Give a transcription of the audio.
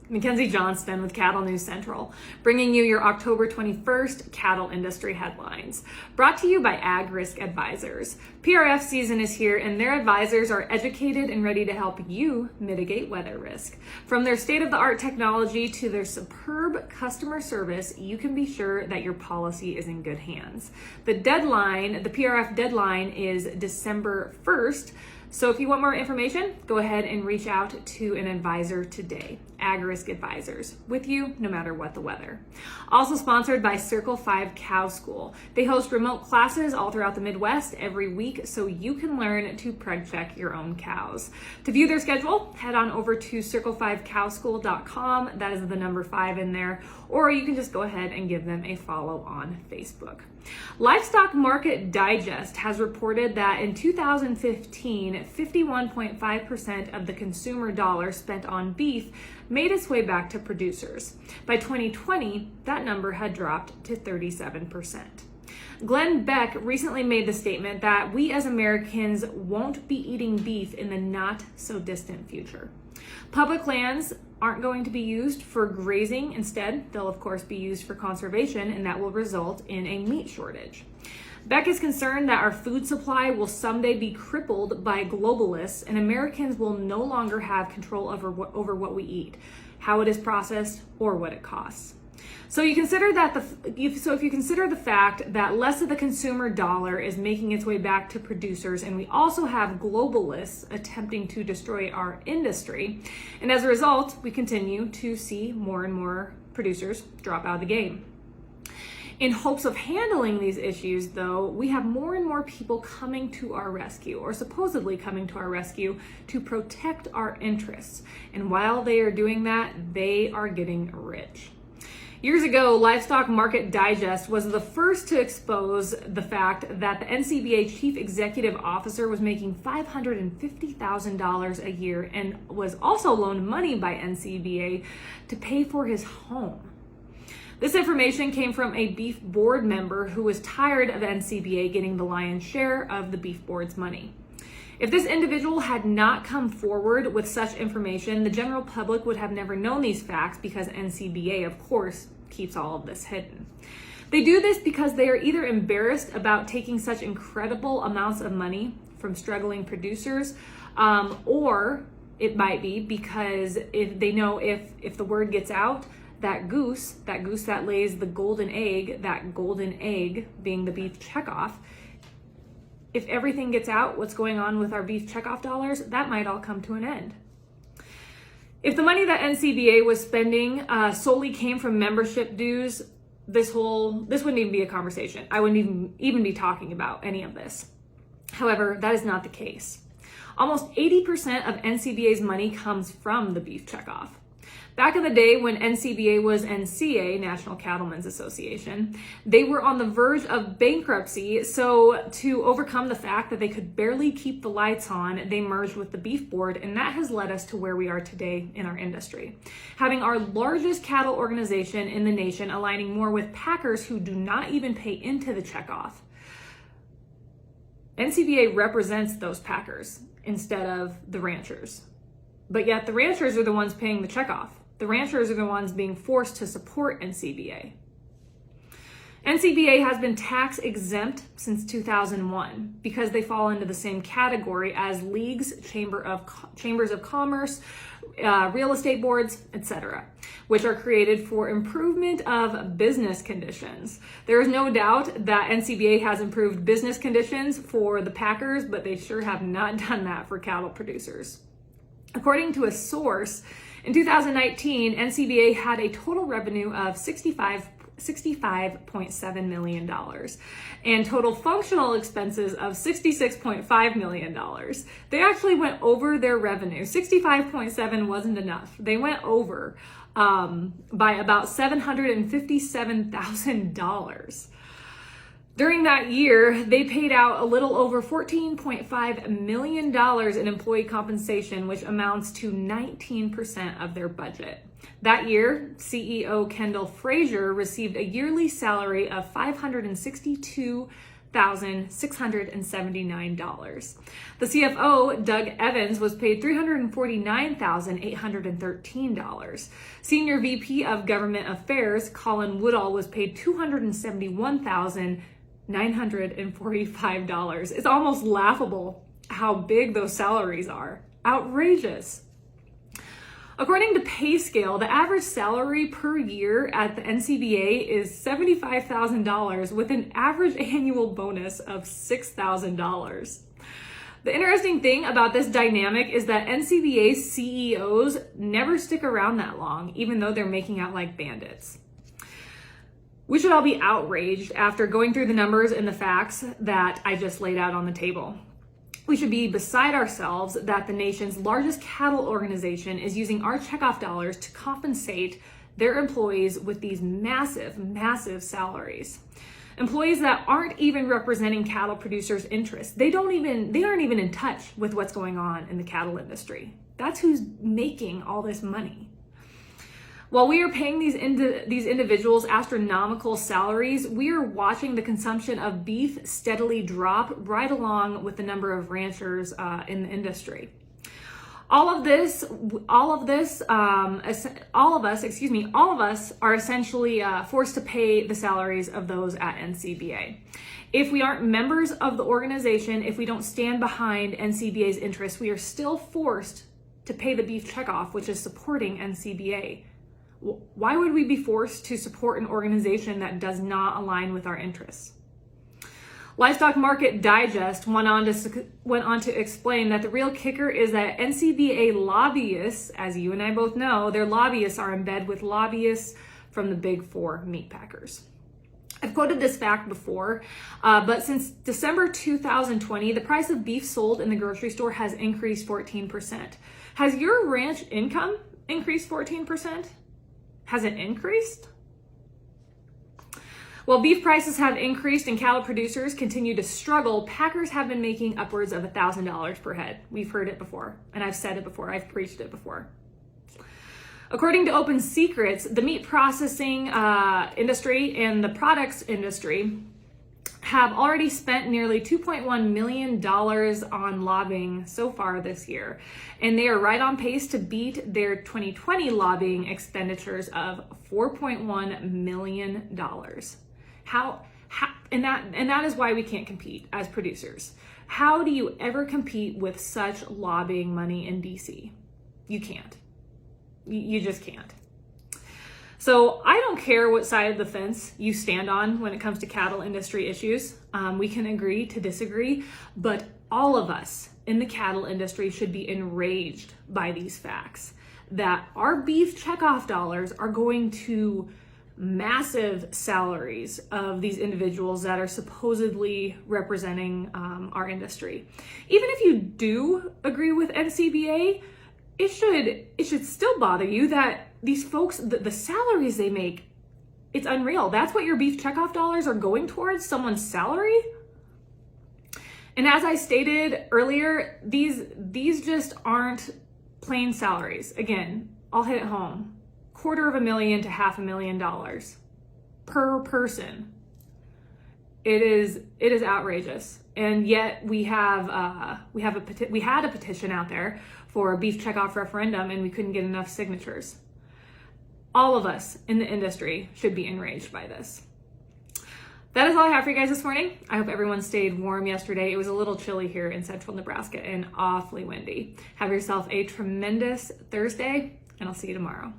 Mackenzie Johnston with Cattle News Central, bringing you your October 21st cattle industry headlines. Brought to you by Ag Risk Advisors. PRF season is here, and their advisors are educated and ready to help you mitigate weather risk. From their state-of-the-art technology to their superb customer service, you can be sure that your policy is in good hands. The PRF deadline is December 1st. So if you want more information, go ahead and reach out to an advisor today. Ag Risk Advisors, with you no matter what the weather. Also sponsored by Circle 5 Cow School. They host remote classes all throughout the Midwest every week so you can learn to preg check your own cows. To view their schedule, head on over to circle5cowschool.com. That is the number 5 in there. Or you can just go ahead and give them a follow on Facebook. Livestock Market Digest has reported that in 2015, 51.5% of the consumer dollar spent on beef made its way back to producers. By 2020, that number had dropped to 37%. Glenn Beck recently made the statement that we as Americans won't be eating beef in the not so distant future. Public lands aren't going to be used for grazing. Instead, they'll of course be used for conservation, and that will result in a meat shortage. Beck is concerned that our food supply will someday be crippled by globalists, and Americans will no longer have control over what we eat, how it is processed, or what it costs. So if you consider the fact that less of the consumer dollar is making its way back to producers, and we also have globalists attempting to destroy our industry, and as a result, we continue to see more and more producers drop out of the game. In hopes of handling these issues, though, we have more and more people coming to our rescue, or supposedly coming to our rescue, to protect our interests. And while they are doing that, they are getting rich. Years ago, Livestock Market Digest was the first to expose the fact that the NCBA chief executive officer was making $550,000 a year and was also loaned money by NCBA to pay for his home. This information came from a beef board member who was tired of NCBA getting the lion's share of the beef board's money. If this individual had not come forward with such information, the general public would have never known these facts because NCBA, of course, keeps all of this hidden. They do this because they are either embarrassed about taking such incredible amounts of money from struggling producers, or it might be because if they know if the word gets out, that goose that lays the golden egg, that golden egg being the beef checkoff, if everything gets out, what's going on with our beef checkoff dollars, that might all come to an end. If the money that NCBA was spending solely came from membership dues, this wouldn't even be a conversation. I wouldn't even be talking about any of this. However, that is not the case. Almost 80% of NCBA's money comes from the beef checkoff. Back in the day when NCBA was NCA, National Cattlemen's Association, they were on the verge of bankruptcy, so to overcome the fact that they could barely keep the lights on, they merged with the beef board, and that has led us to where we are today in our industry. Having our largest cattle organization in the nation aligning more with packers who do not even pay into the checkoff. NCBA represents those packers instead of the ranchers. But yet the ranchers are the ones paying the checkoff. The ranchers are the ones being forced to support NCBA. NCBA has been tax exempt since 2001 because they fall into the same category as leagues, chambers of commerce, real estate boards, etc., which are created for improvement of business conditions. There is no doubt that NCBA has improved business conditions for the packers, but they sure have not done that for cattle producers. According to a source, in 2019, NCBA had a total revenue of $65.7 million and total functional expenses of $66.5 million. They actually went over their revenue. 65.7 wasn't enough. They went over by about $757,000. During that year, they paid out a little over $14.5 million in employee compensation, which amounts to 19% of their budget. That year, CEO Kendall Frazier received a yearly salary of $562,000 $8,679. The CFO, Doug Evans, was paid $349,813. Senior VP of Government Affairs, Colin Woodall, was paid $271,945. It's almost laughable how big those salaries are. Outrageous. According to PayScale, the average salary per year at the NCBA is $75,000 with an average annual bonus of $6,000. The interesting thing about this dynamic is that NCBA CEOs never stick around that long, even though they're making out like bandits. We should all be outraged after going through the numbers and the facts that I just laid out on the table. We should be beside ourselves that the nation's largest cattle organization is using our checkoff dollars to compensate their employees with these massive, massive salaries. Employees that aren't even representing cattle producers' interests. They aren't even in touch with what's going on in the cattle industry. That's who's making all this money. While we are paying these individuals astronomical salaries, we are watching the consumption of beef steadily drop right along with the number of ranchers in the industry. All of us are essentially forced to pay the salaries of those at NCBA. If we aren't members of the organization, if we don't stand behind NCBA's interests, we are still forced to pay the beef checkoff, which is supporting NCBA. Why would we be forced to support an organization that does not align with our interests? Livestock Market Digest went on to explain that the real kicker is that NCBA lobbyists, as you and I both know, their lobbyists are in bed with lobbyists from the big four meat packers. I've quoted this fact before, but since December 2020, the price of beef sold in the grocery store has increased 14%. Has your ranch income increased 14%? Has it increased? While beef prices have increased and cattle producers continue to struggle, packers have been making upwards of $1,000 per head. We've heard it before, and I've said it before, I've preached it before. According to Open Secrets, the meat processing industry and the products industry have already spent nearly $2.1 million on lobbying so far this year. And they are right on pace to beat their 2020 lobbying expenditures of $4.1 million. And that is why we can't compete as producers. How do you ever compete with such lobbying money in DC? You can't. You just can't. So I don't care what side of the fence you stand on when it comes to cattle industry issues. We can agree to disagree, but all of us in the cattle industry should be enraged by these facts that our beef checkoff dollars are going to massive salaries of these individuals that are supposedly representing our industry. Even if you do agree with NCBA, it should still bother you that these folks, the salaries they make, it's unreal. That's what your beef checkoff dollars are going towards, someone's salary. And as I stated earlier, these just aren't plain salaries. Again, I'll hit it home. $250,000 to $500,000 per person. It is outrageous. And yet we had a petition out there for a beef checkoff referendum, and we couldn't get enough signatures. All of us in the industry should be enraged by this. That is all I have for you guys this morning. I hope everyone stayed warm yesterday. It was a little chilly here in central Nebraska and awfully windy. Have yourself a tremendous Thursday, and I'll see you tomorrow.